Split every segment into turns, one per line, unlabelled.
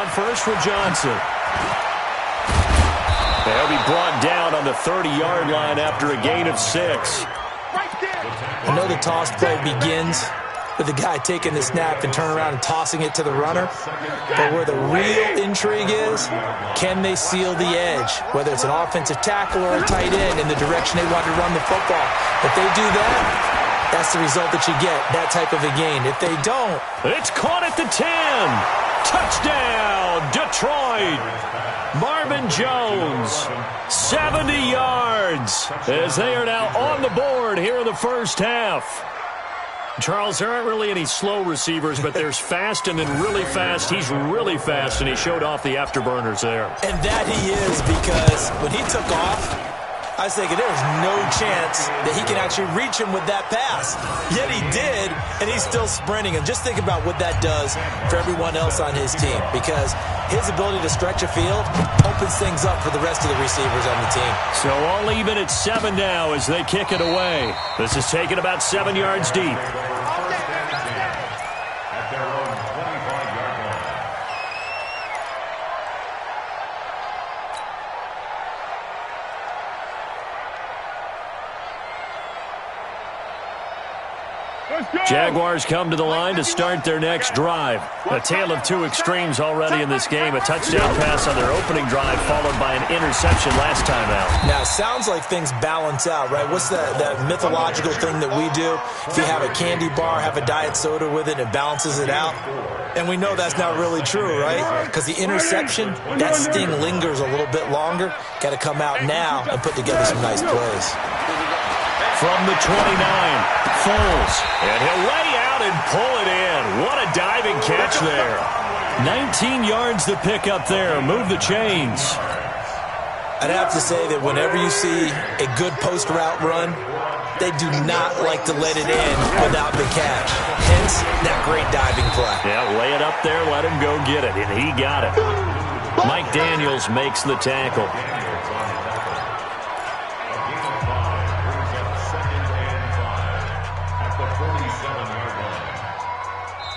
first for Johnson. They'll be brought down on the 30-yard line after a gain of 6.
I know the toss play begins with the guy taking the snap and turning around and tossing it to the runner. But where the real intrigue is, can they seal the edge? Whether it's an offensive tackle or a tight end in the direction they want to run the football. If they do that, that's the result that you get, that type of a gain. If they don't...
It's caught at the 10. Touchdown, Detroit. Marvin Jones, 70 yards, as they are now on the board here in the first half. Charles, there aren't really any slow receivers, but there's fast and then really fast. He's really fast, and he showed off the afterburners there.
And that he is, because when he took off, I was thinking there's no chance that he can actually reach him with that pass. Yet he did, and he's still sprinting. And just think about what that does for everyone else on his team, because his ability to stretch a field opens things up for the rest of the receivers on the team.
So all even at 7 now as they kick it away. This is taken about 7 yards deep. Jaguars come to the line to start their next drive. A tale of two extremes already in this game. A touchdown pass on their opening drive followed by an interception last time out.
Now, it sounds like things balance out, right? What's that mythological thing that we do? If you have a candy bar, have a diet soda with it, it balances it out. And we know that's not really true, right? Because the interception, that sting lingers a little bit longer. Got to come out now and put together some nice plays.
From the 29, Foles, and he'll lay out and pull it in. What a diving catch there. 19 yards to pick up there. Move the chains.
I'd have to say that whenever you see a good post route run, they do not like to let it in without the catch. Hence, that great diving play.
Yeah, lay it up there, let him go get it, and he got it. Mike Daniels makes the tackle.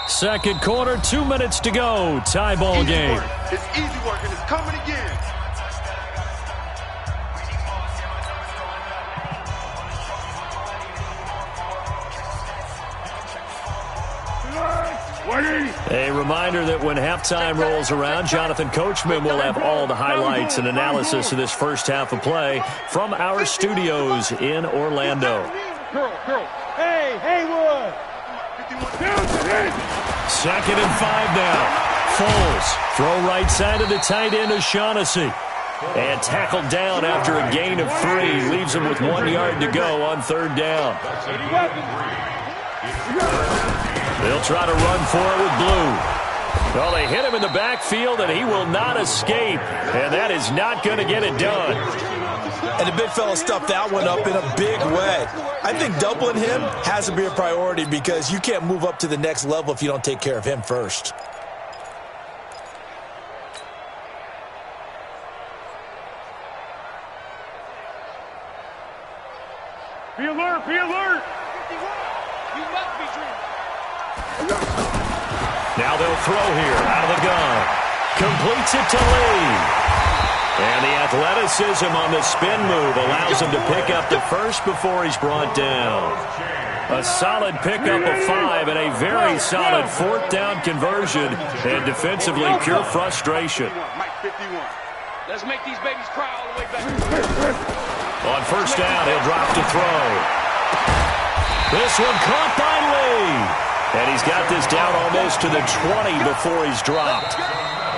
Second quarter, 2 minutes to go. Tie ball game.
It's easy work, and it's coming again.
A reminder that when halftime rolls around, Jonathan Coachman will have all the highlights and analysis of this first half of play from our studios in Orlando.
Hey, Haywood!
2nd and 5 now. Foles, throw right side of the tight end O'Shaughnessy. And tackled down after a gain of 3. Leaves him with 1 yard to go on 3rd down. They'll try to run for it with Blue. Well, they hit him in the backfield, and he will not escape. And that is not going to get it done.
And the big fella stuffed that one up in a big way. I think doubling him has to be a priority because you can't move up to the next level if you don't take care of him first.
Be alert, be alert!
You must be dreaming.
Now they'll throw here out of the gun. Completes it to Lee. And the athleticism on the spin move allows him to pick up the first before he's brought down. A solid pickup of 5 and a very solid 4th down conversion. And defensively, pure frustration.
Let's make these babies cry all the way back.
On 1st down, he'll drop to throw. This one caught by Lee. And he's got this down almost to the 20 before he's dropped.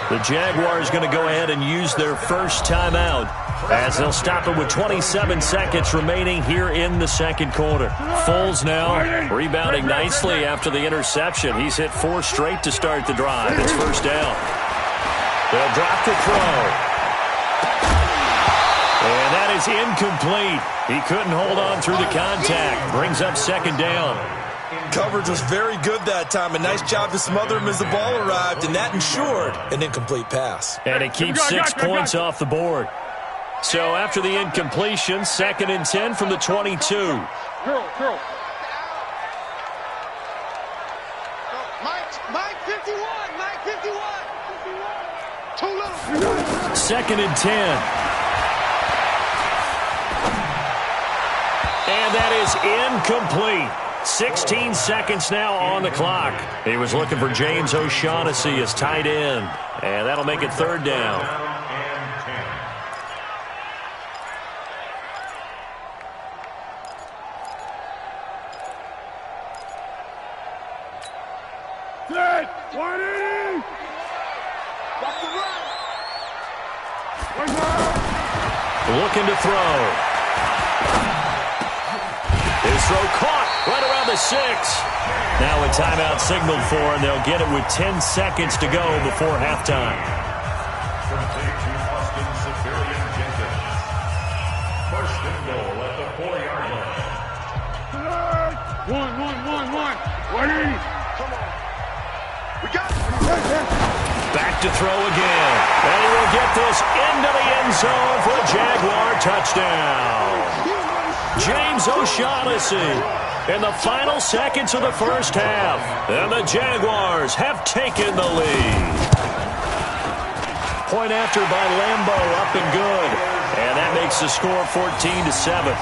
The Jaguars going to go ahead and use their first timeout as they'll stop it with 27 seconds remaining here in the second quarter. Foles now rebounding nicely after the interception. He's hit 4 straight to start the drive. It's 1st down. They'll drop the throw. And that is incomplete. He couldn't hold on through the contact. Brings up 2nd down.
Coverage was very good that time. A nice job to smother him as the ball arrived, and that ensured an incomplete pass.
And it keeps 6 points off the board. So after the incompletion, 2nd and 10 from the 22.
Girl.
Mike 51, Mike 51. Too little.
2nd and 10. And that is incomplete. 16 seconds now on the clock. He was looking for James O'Shaughnessy as tight end. And that'll make it 3rd down.
Set. 180.
Watch the run.
Looking to throw. His throw caught right around the 6. Now a timeout signaled for, and they'll get it with 10 seconds to go before halftime.
From safety Austin Civilian Jenkins. 1st and goal at the 4-yard line.
1. 180.
Come on. We got it.
Back to throw again. And he will get this into the end zone for a Jaguar touchdown. James O'Shaughnessy in the final seconds of the first half. And the Jaguars have taken the lead. Point after by Lambo, up and good. And that makes the score 14-7.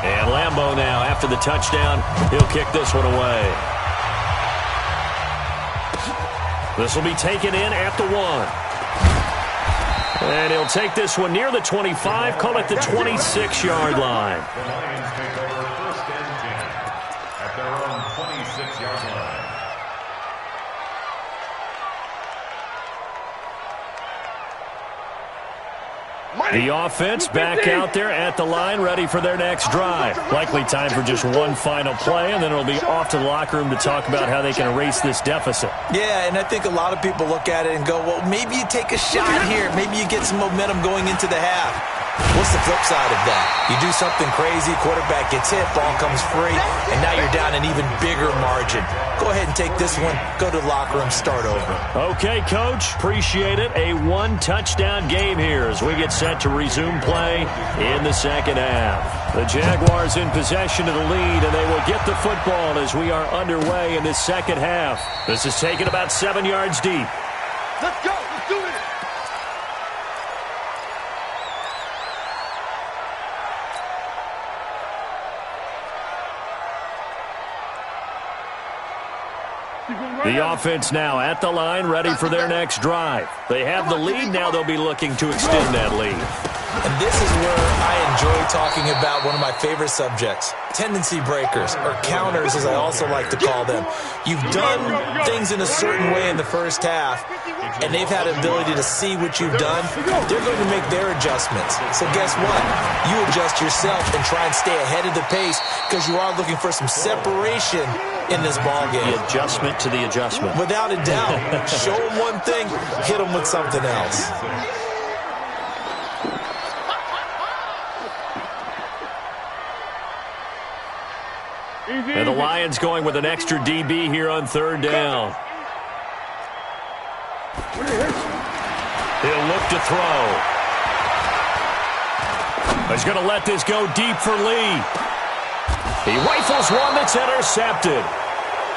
And Lambo now, after the touchdown, he'll kick this one away. This will be taken in at the 1. And he'll take this one near the 25, call it the 26-yard line.
The Lions take over 1st and 10 at their own 26-yard line.
The offense back out there at the line, ready for their next drive. Likely time for just one final play, and then it'll be off to the locker room to talk about how they can erase this deficit.
Yeah, and I think a lot of people look at it and go, well, maybe you take a shot here. Maybe you get some momentum going into the half. What's the flip side of that? You do something crazy, quarterback gets hit, ball comes free, and now you're down an even bigger margin. Go ahead and take this one, go to the locker room, start over.
Okay, Coach, appreciate it. A 1-touchdown game here as we get set to resume play in the second half. The Jaguars in possession of the lead, and they will get the football as we are underway in this second half. This is taken about 7 yards deep.
Let's go. Let's do it.
The offense now at the line, ready for their next drive. They have the lead. Now they'll be looking to extend that lead.
And this is where I enjoy talking about one of my favorite subjects, tendency breakers, or counters as I also like to call them. You've done things in a certain way in the first half, and they've had an ability to see what you've done. They're going to make their adjustments. So guess what? You adjust yourself and try and stay ahead of the pace because you are looking for some separation in this ball game.
The adjustment to the adjustment.
Without a doubt. Show them one thing, hit them with something else.
And the Lions going with an extra DB here on 3rd down. He'll look to throw. He's going to let this go deep for Lee. He rifles one that's intercepted.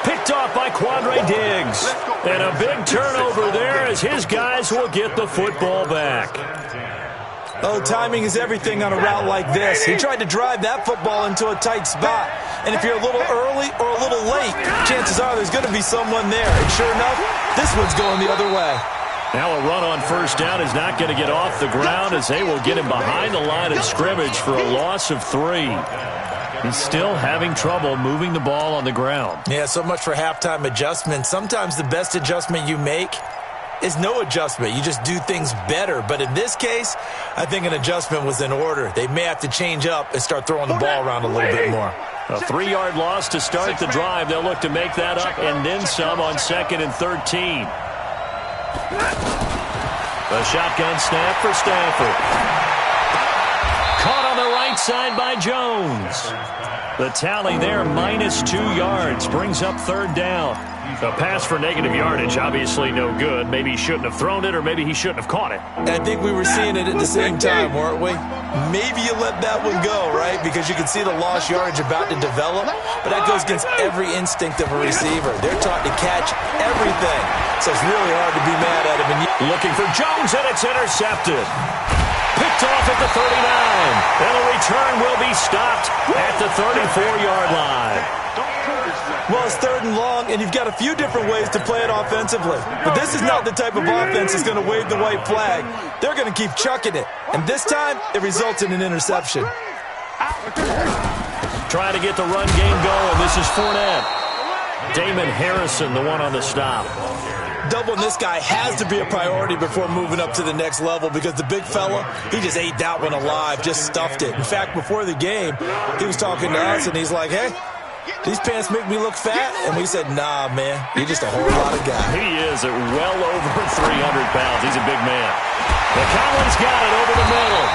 Picked off by Quandre Diggs. And a big turnover there as his guys will get the football back.
Oh, timing is everything on a route like this. He tried to drive that football into a tight spot. And if you're a little early or a little late, chances are there's going to be someone there. And sure enough, this one's going the other way.
Now a run on 1st down is not going to get off the ground as they will get him behind the line of scrimmage for a loss of 3. He's still having trouble moving the ball on the ground.
Yeah, so much for halftime adjustment. Sometimes the best adjustment you make is no adjustment. You just do things better. But in this case, I think an adjustment was in order. They may have to change up and start throwing the ball around a little bit more.
A 3-yard loss to start the drive. They'll look to make that up and then some on 2nd and 13. The shotgun snap for Stafford. Caught on the right side by Jones. The tally there, -2 yards, brings up third down. A pass for negative yardage, obviously no good. Maybe he shouldn't have thrown it, or maybe he shouldn't have caught it.
I think we were seeing it at the same time, weren't we? Maybe you let that one go, right? Because you can see the lost yardage about to develop, but that goes against every instinct of a receiver. They're taught to catch everything, so it's really hard to be mad at him. And
looking for Jones, and it's intercepted. Picked off at the 39, and the return will be stopped at the 34-yard line.
well, it's 3rd and long, and you've got a few different ways to play it offensively. But this is not the type of offense that's going to wave the white flag. They're going to keep chucking it. And this time, it results in an interception.
Trying to get the run game going. This is Fournette. Damon Harrison, the one on the stop.
Doubling this guy has to be a priority before moving up to the next level, because the big fella, he just ate that one alive, just stuffed it. In fact, before the game, he was talking to us, and he's like, hey, these pants make me look fat? And we said, nah, man, you're just a whole lot of guy.
He is at well over 300 pounds. He's a big man. The Collins got it over the middle.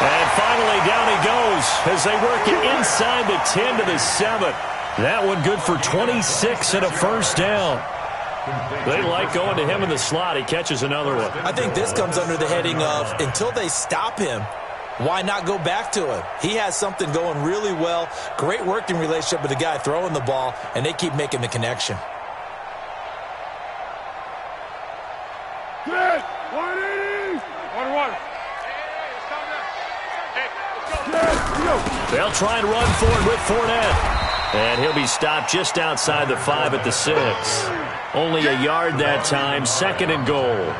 And finally, down he goes as they work it inside the 10 to the 7. That one good for 26 and a first down. They like going to him in the slot. He catches another one.
I think this comes under the heading of, until they stop him, why not go back to him? He has something going really well. Great working relationship with the guy throwing the ball, and they keep making the connection.
Good. 180. 1-1.
They'll try and run for it with Fournette. And he'll be stopped just outside the 5 at the 6. Only a yard that time, 2nd and goal.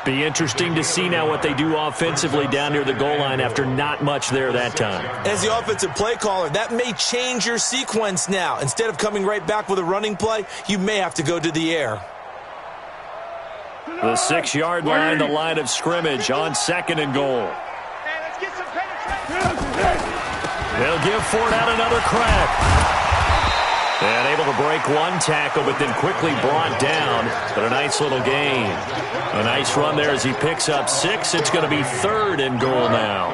Be interesting to see now what they do offensively down near the goal line after not much there that time.
As the offensive play caller, that may change your sequence now. Instead of coming right back with a running play, you may have to go to the air.
The 6-yard line, the line of scrimmage on 2nd and goal. They'll give Fournette another crack. And able to break one tackle, but then quickly brought down. But a nice little gain. A nice run there as he picks up 6. It's going to be 3rd and goal now.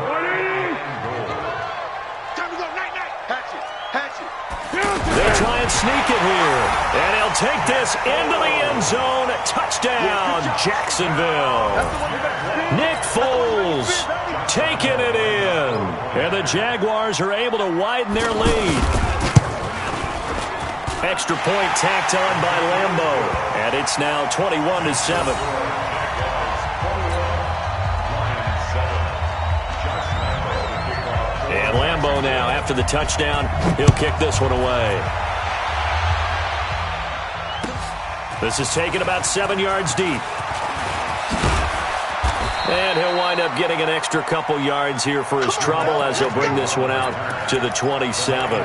They'll try and sneak it here. And he'll take this into the end zone. Touchdown, Jacksonville. Nick Foles taking it in. And the Jaguars are able to widen their lead. Extra point tacked on by Lambeau. And it's now 21-7. And Lambeau now, after the touchdown, he'll kick this one away. This is taken about 7 yards deep. And he'll wind up getting an extra couple yards here for his trouble as he'll bring this one out to the 27.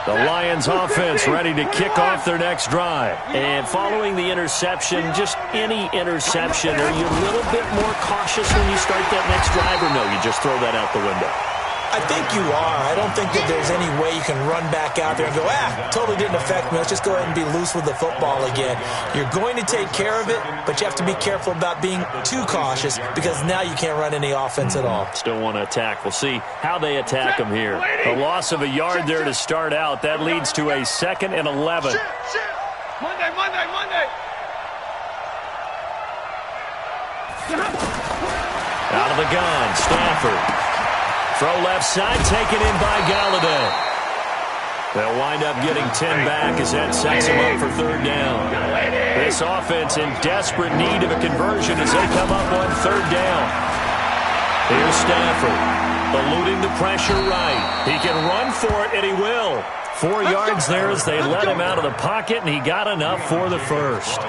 The Lions offense ready to kick off their next drive. And following the interception, just any interception, are you a little bit more cautious when you start that next drive, or no, you just throw that out the window?
I think you are. I don't think that there's any way you can run back out there and go, totally didn't affect me. Let's just go ahead and be loose with the football again. You're going to take care of it, but you have to be careful about being too cautious, because now you can't run any offense at all.
Still want to attack. We'll see how they attack them here. A loss of a yard there to start out. That leads to a 2nd and 11.
Monday.
Out of the gun, Stafford. Throw left side, taken in by Galladay. They'll wind up getting 10 back as that sets them up for 3rd down. This offense in desperate need of a conversion as they come up on 3rd down. Here's Stafford, eluding the pressure right. He can run for it, and he will. 4 yards there as they let him out of the pocket, and he got enough for the first.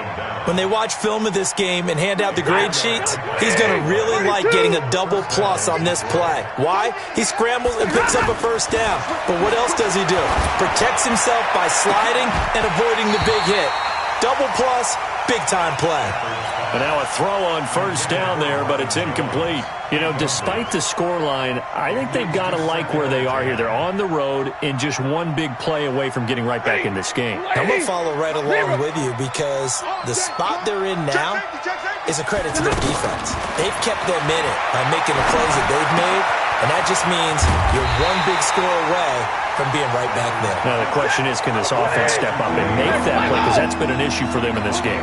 When they watch film of this game and hand out the grade sheets, he's going to really like getting a double plus on this play. Why? He scrambles and picks up a first down. But what else does he do? Protects himself by sliding and avoiding the big hit. Double plus, big-time play.
And now a throw on 1st down there, but it's incomplete. You know, despite the scoreline, I think they've got to like where they are here. They're on the road and just one big play away from getting right back in this game.
I'm going to follow right along with you, because the spot they're in now, is a credit to their defense. They've kept them in it by making the plays that they've made, and that just means you're one big score away from being right back there.
Now the question is, can this offense step up and make that play? Because that's been an issue for them in this game.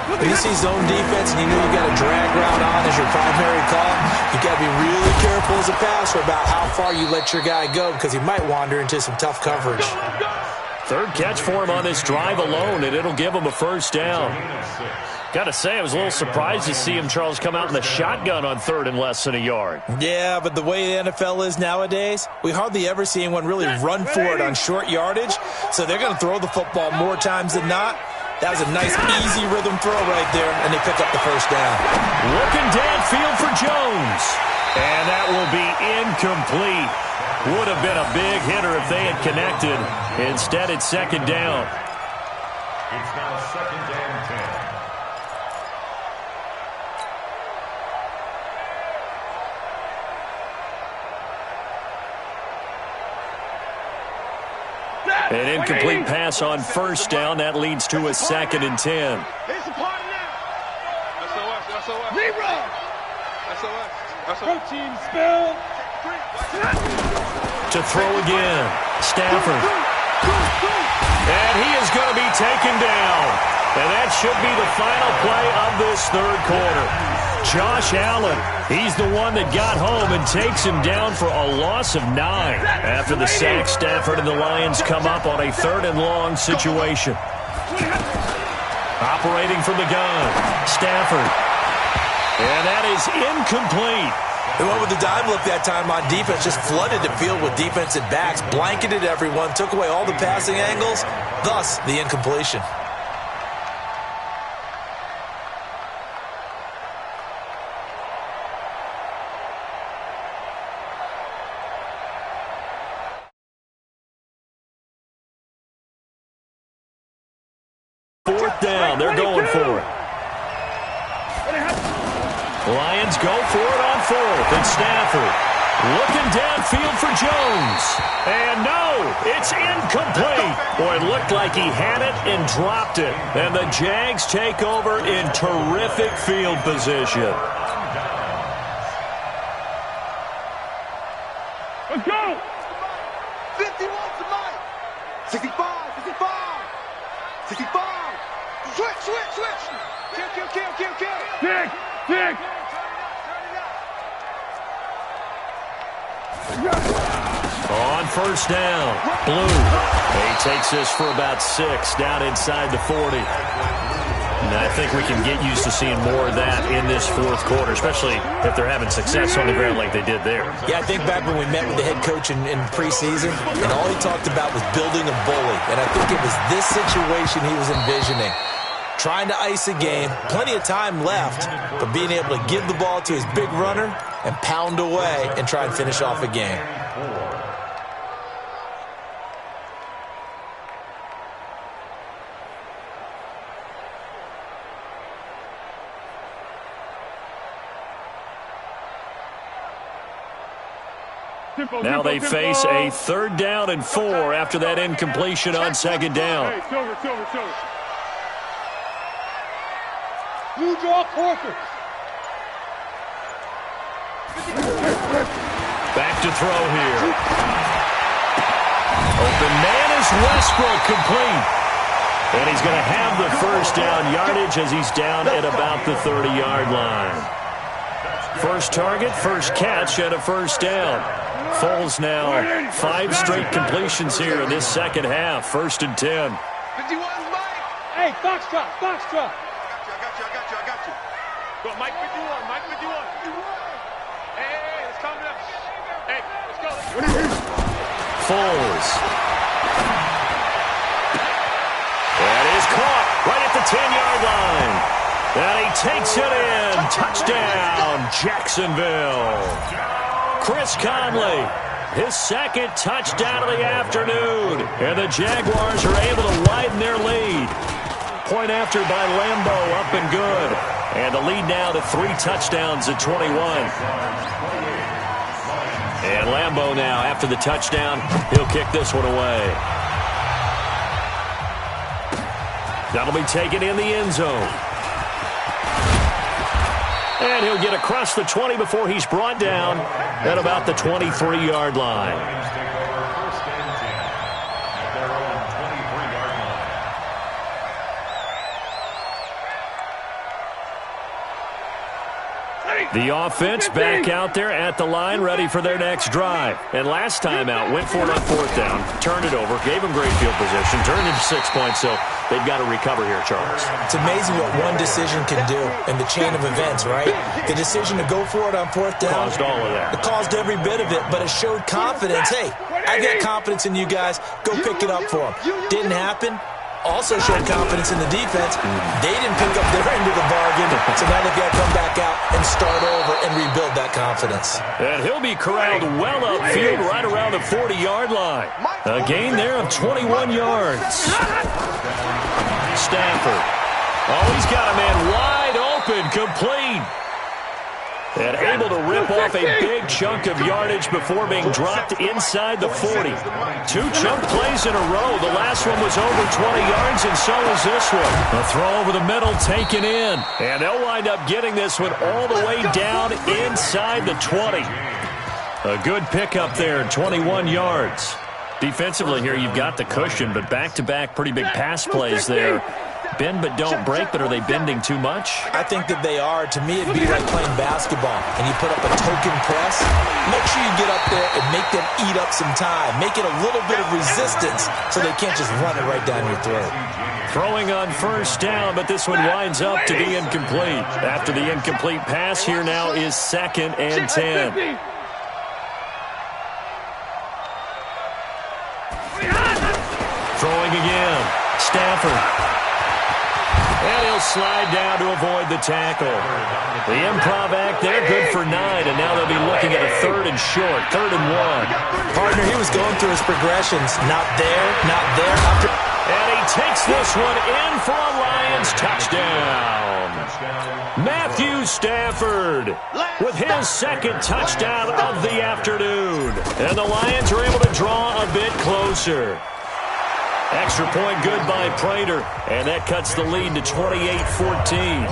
When you see zone defense and you know you got a drag route on as your primary call, you got to be really careful as a passer about how far you let your guy go because he might wander into some tough coverage.
Third catch for him on this drive alone, and it'll give him a first down. Got to say, I was a little surprised to see him, Charles, come out in the shotgun on third and less than a yard.
Yeah, but the way the NFL is nowadays, we hardly ever see anyone really run for it on short yardage, so they're going to throw the football more times than not. That was a nice, easy rhythm throw right there, and they pick up the first down.
Looking downfield for Jones, and that will be incomplete. Would have been a big hitter if they had connected. Instead, it's second down.
It's now second and 10.
An incomplete pass on first down. That leads to a second and 10.
It's a party now. SOS. Zero. SOS.
Protein spill.
To throw again. Stafford. And he is going to be taken down. And that should be the final play of this third quarter. Josh Allen, he's the one that got home and takes him down for a loss of 9. After the sack, Stafford and the Lions come up on a third and long situation. Operating from the gun, Stafford. And that is incomplete.
They went with the dime look that time on defense, just flooded the field with defensive backs, blanketed everyone, took away all the passing angles, thus the incompletion.
Fourth down, they're going for it. Lions go for it on fourth, and Stafford looking downfield for Jones. And no, it's incomplete. Boy, it looked like he had it and dropped it. And the Jags take over in terrific field position.
Let's go.
51 tonight. 65. 65. Switch. Kill.
Kick.
On first down, Blue. He takes this for about 6 down inside the 40. And I think we can get used to seeing more of that in this fourth quarter, especially if they're having success on the ground like they did there.
Yeah, I think back when we met with the head coach in preseason, and all he talked about was building a bully. And I think it was this situation he was envisioning. Trying to ice a game, plenty of time left, but being able to give the ball to his big runner and pound away and try and finish off a game.
Now they face a third down and 4 after that incompletion on second down.
Hey, silver.
Blue draw quarter.
Back to throw here. Open man is Westbrook, complete. And he's going to have the first down yardage as he's down at about the 30-yard line. First target, first catch, and a first down. Foles now 5 straight completions here in this second half. First and 10.
51's Mike.
Hey, Foxtrot.
I got you.
Go, Mike 51. Hey, let's calm down. Hey, let's go.
Foles. That is caught right at the 10-yard line. And he takes it in. Touchdown, Jacksonville. Chris Conley, his second touchdown of the afternoon. And the Jaguars are able to widen their lead. Point after by Lambeau, up and good. And the lead now to 3 touchdowns at 21. And Lambeau now, after the touchdown, he'll kick this one away. That'll be taken in the end zone. And he'll get across the 20 before he's brought down at about the 23-yard line. The offense back out there at the line, ready for their next drive. And last time out, went for it on fourth down, turned it over, gave them great field position, turned into 6 points, so they've got to recover here, Charles.
It's amazing what one decision can do in the chain of events, right? The decision to go for it on fourth down.
Caused all of that.
It caused every bit of it, but it showed confidence. Hey, I got confidence in you guys. Go pick it up for them. Didn't happen. Also showed confidence in the defense. They didn't pick up their end of the bargain, so now they've got to come back out and start over and rebuild that confidence.
And he'll be corralled well upfield right around the 40-yard line. A gain there of 21 yards. Stafford. Oh, he's got a man wide open, complete. And able to rip off a big chunk of yardage before being dropped inside the 40. 2 chunk plays in a row. The last one was over 20 yards, and so is this one. A throw over the middle taken in. And they'll wind up getting this one all the way down inside the 20. A good pickup there, 21 yards. Defensively here, you've got the cushion, but back-to-back pretty big pass plays there. Bend but don't break, but are they bending too much?
I think that they are. To me, it'd be like playing basketball, and you put up a token press. Make sure you get up there and make them eat up some time. Make it a little bit of resistance so they can't just run it right down your throat.
Throwing on first down, but this one winds up to be incomplete. After the incomplete pass, here now is 2nd and 10. Throwing again. Stafford. And he'll slide down to avoid the tackle. The improv act there, good for 9, and now they'll be looking at a 3rd and short, 3rd and 1.
Partner, he was going through his progressions. Not there, not there.
And he takes this one in for a Lions touchdown. Matthew Stafford with his 2nd touchdown of the afternoon. And the Lions are able to draw a bit closer. Extra point good by Prater, and that cuts the lead to 28-14.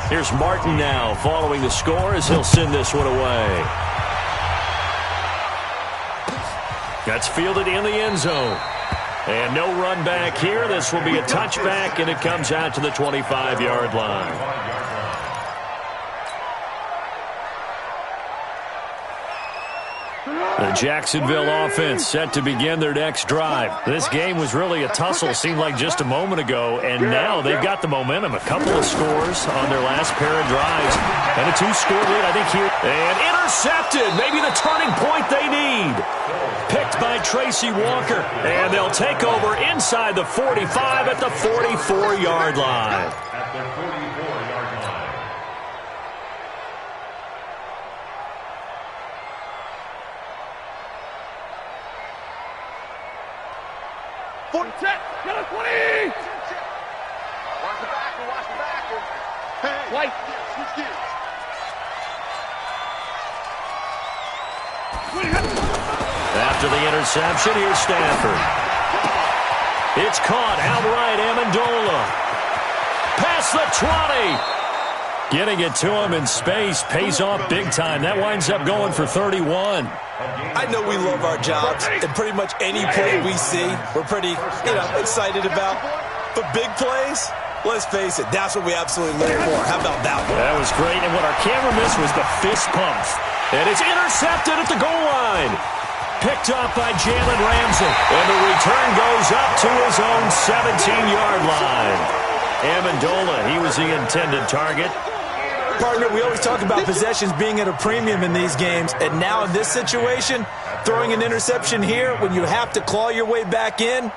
Here's Martin now following the score as he'll send this one away. That's fielded in the end zone. And no run back here. This will be a touchback, and it comes out to the 25-yard line. The Jacksonville offense set to begin their next drive. This game was really a tussle, seemed like just a moment ago, and now they've got the momentum. A couple of scores on their last pair of drives, and a 2-score lead, I think, here. And intercepted, maybe the turning point they need. Picked by Tracy Walker, and they'll take over inside the 45 at the 44-yard line.
Get a 20! Watch the backer. Hey, White. Switch gears.
After the interception, here's Stafford. It's caught outright, Amendola. Past the 20. Getting it to him in space pays off big time. That winds up going for 31.
I know we love our jobs, and pretty much any play we see, we're pretty, excited about. But big plays, let's face it, that's what we absolutely live for. How about that one?
That was great, and what our camera missed was the fist pump. And it's intercepted at the goal line. Picked up by Jalen Ramsey. And the return goes up to his own 17-yard line. Amendola, he was the intended target.
Partner, we always talk about possessions being at a premium in these games, and now in this situation, throwing an interception here when you have to claw your way back in,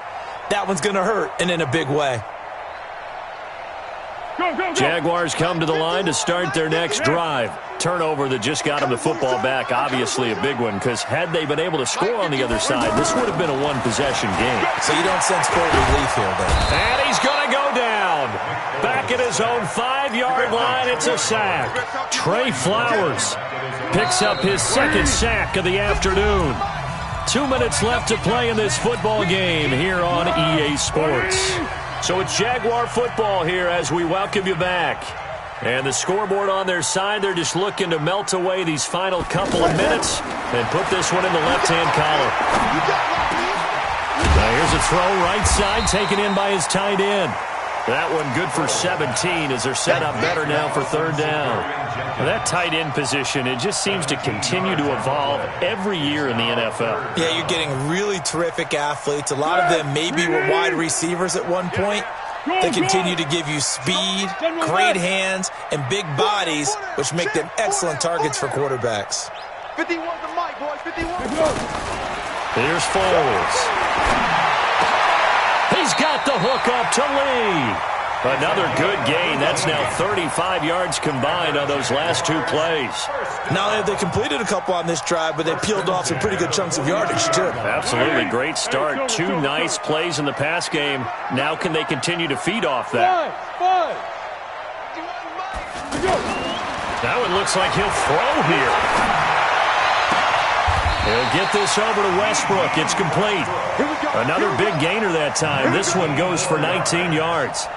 that one's going to hurt, and in a big way.
Jaguars come to the line to start their next drive. Turnover that just got them the football back, obviously a big one, because had they been able to score on the other side, this would have been a one-possession game.
So you don't sense full relief here, then?
And he's going to go down. Back at his own 5-yard line, it's a sack. Trey Flowers picks up his 2nd sack of the afternoon. 2 minutes left to play in this football game here on EA Sports. So it's Jaguar football here as we welcome you back. And the scoreboard on their side, they're just looking to melt away these final couple of minutes and put this one in the left-hand column. Now here's a throw right side, taken in by his tight end. That one good for 17 as they're set up better now for third down. Well, that tight end position, it just seems to continue to evolve every year in the NFL.
Yeah, you're getting really terrific athletes. A lot of them maybe were wide receivers at one point. They continue to give you speed, great hands, and big bodies, which make them excellent targets for quarterbacks.
51 to Mike, boys. 51.
Here's Foles. He's got the hook up to Lee. Another good gain. That's now 35 yards combined on those last two plays.
Not only have they completed a couple on this drive, but they peeled off some pretty good chunks of yardage, too.
Absolutely. Great start. Two nice plays in the pass game. Now can they continue to feed off that? Now it looks like he'll throw here. He'll get this over to Westbrook. It's complete. Another big gainer that time. This one goes for 19 yards.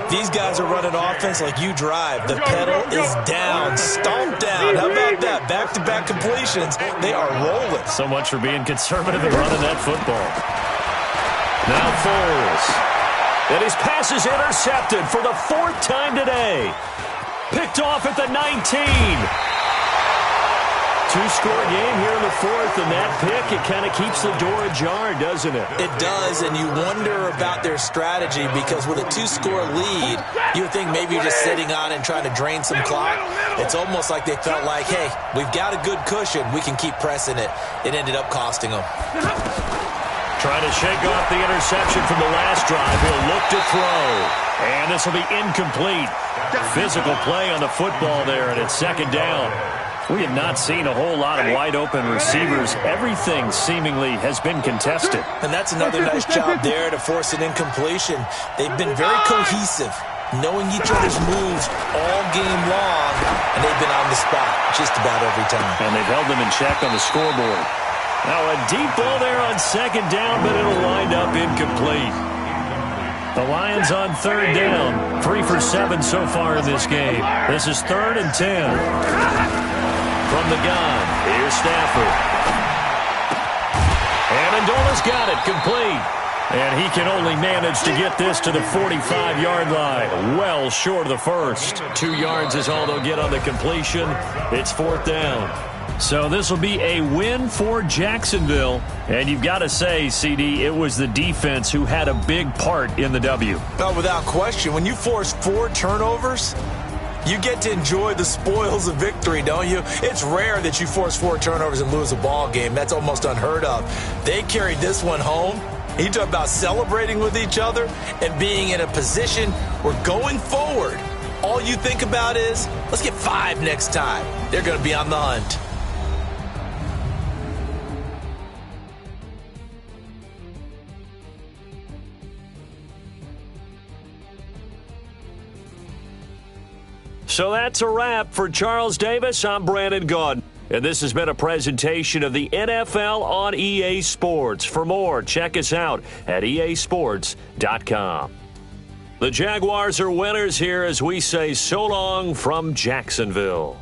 These guys are running offense like you drive. The pedal is down, stomped down. How about that? Back-to-back completions. They are rolling.
So much for being conservative and running that football. Now Foles. And his pass is intercepted for the fourth time today. Picked off at the 19. Two-score game here in the fourth, and that pick, it kind of keeps the door ajar, doesn't it?
It does, and you wonder about their strategy because with a two-score lead, you would think maybe you're just sitting on and trying to drain some clock. It's almost like they felt like, hey, we've got a good cushion. We can keep pressing it. It ended up costing them.
Trying to shake off the interception from the last drive. He'll look to throw. And this will be incomplete. Physical play on the football there, and it's second down. We have not seen a whole lot of wide-open receivers. Everything seemingly has been contested.
And that's another nice job there to force an incompletion. They've been very cohesive, knowing each other's moves all game long, and they've been on the spot just about every time.
And they've held them in check on the scoreboard. Now a deep ball there on second down, but it'll wind up incomplete. The Lions on third down, 3 for 7 so far in this game. This is 3rd and 10. From the gun, here's Stafford. Amendola's got it, complete. And he can only manage to get this to the 45-yard line. Well short of the first. 2 yards is all they'll get on the completion. It's 4th down. So this will be a win for Jacksonville. And you've got to say, CD, it was the defense who had a big part in the W.
Oh, without question. When you force 4 turnovers, you get to enjoy the spoils of victory, don't you? It's rare that you force 4 turnovers and lose a ball game. That's almost unheard of. They carried this one home. You talk about celebrating with each other and being in a position where going forward, all you think about is, let's get 5 next time. They're going to be on the hunt.
So that's a wrap for Charles Davis. I'm Brandon Gaudin. And this has been a presentation of the NFL on EA Sports. For more, check us out at easports.com. The Jaguars are winners here as we say so long from Jacksonville.